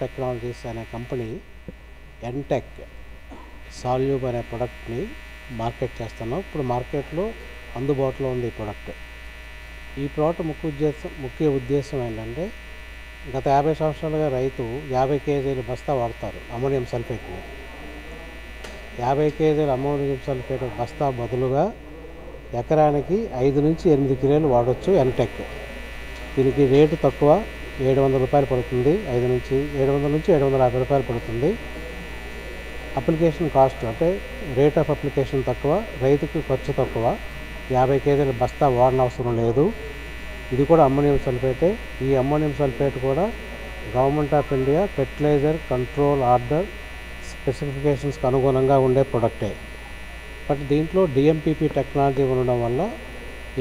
Technologies అనే company NTech సాల్యూబ్ అనే ప్రోడక్ట్ని మార్కెట్ చేస్తున్నాం. ఇప్పుడు మార్కెట్లో అందుబాటులో ఉంది ఈ ప్రోడక్ట్. ఈ ప్రోడక్ట్ ముఖ్య ఉద్దేశం ఏంటంటే, గత 50 సంవత్సరాలుగా రైతు 50 కేజీల బస్తా వాడతారు అమ్మోనియం సల్ఫేట్ని. 50 కేజీల అమ్మోనియం సల్ఫేట్ బస్తా బదులుగా ఎకరానికి 5 నుంచి 8 కిలోలు వాడవచ్చు ఎన్టెక్. దీనికి రేటు తక్కువ, 700 రూపాయలు పడుతుంది. 700 నుంచి 750 రూపాయలు పడుతుంది. అప్లికేషన్ కాస్ట్ అంటే రేట్ ఆఫ్ అప్లికేషన్ తక్కువ, రైతుకు ఖర్చు తక్కువ. 50 కేజీల బస్తా వాడనవసరం లేదు. ఇది కూడా అమ్మోనియం సల్ఫేటే. ఈ అమ్మోనియం సల్ఫేట్ కూడా government of India fertiliser control order స్పెసిఫికేషన్స్కి అనుగుణంగా ఉండే ప్రొడక్టే. బట్ దీంట్లో డిఎంపిపి టెక్నాలజీ ఉండడం వల్ల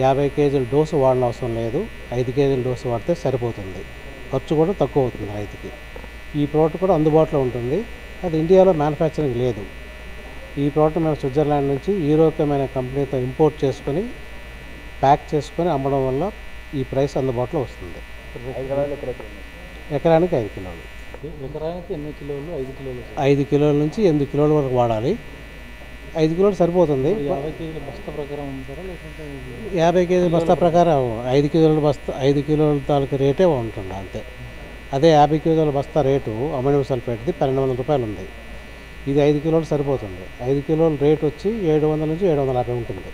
50 కేజీల డోసు వాడనవసరం లేదు. 5 కేజీల డోసు వాడితే సరిపోతుంది. ఖర్చు కూడా తక్కువ అవుతుంది రైతుకి. ఈ ప్రోడక్ట్ కూడా అందుబాటులో ఉంటుంది. అది ఇండియాలో మ్యానుఫ్యాక్చరింగ్ లేదు. ఈ ప్రోడక్ట్ మేము స్విట్జర్లాండ్ నుంచి యూరోపియం అనే కంపెనీతో ఇంపోర్ట్ చేసుకొని ప్యాక్ చేసుకొని అమ్మడం వల్ల ఈ ప్రైస్ అందుబాటులో వస్తుంది. ఎకరానికి 5 కిలోలు. ఎకరానికి ఎన్ని కిలోలు? 5 కిలోలు. 5 కిలోల నుంచి 8 కిలోల వరకు వాడాలి. 5 కిలోలు సరిపోతుంది. 50 కేజీల బస్తా ప్రకారం ఉంటారా లేకుంటే 50 కేజీల బస్తా ప్రకారం 5 కిలోల బస్తా 5 కిలోల తాలూకు రేటే ఉంటుంది అంతే. అదే 50 కేజీల బస్తా రేటు అమ్మోనియం సల్ఫేట్ది 1200 రూపాయలు ఉంది. ఇది 5 కిలోలు సరిపోతుంది. 5 కిలోల రేట్ వచ్చి 700 నుంచి 750 ఉంటుంది.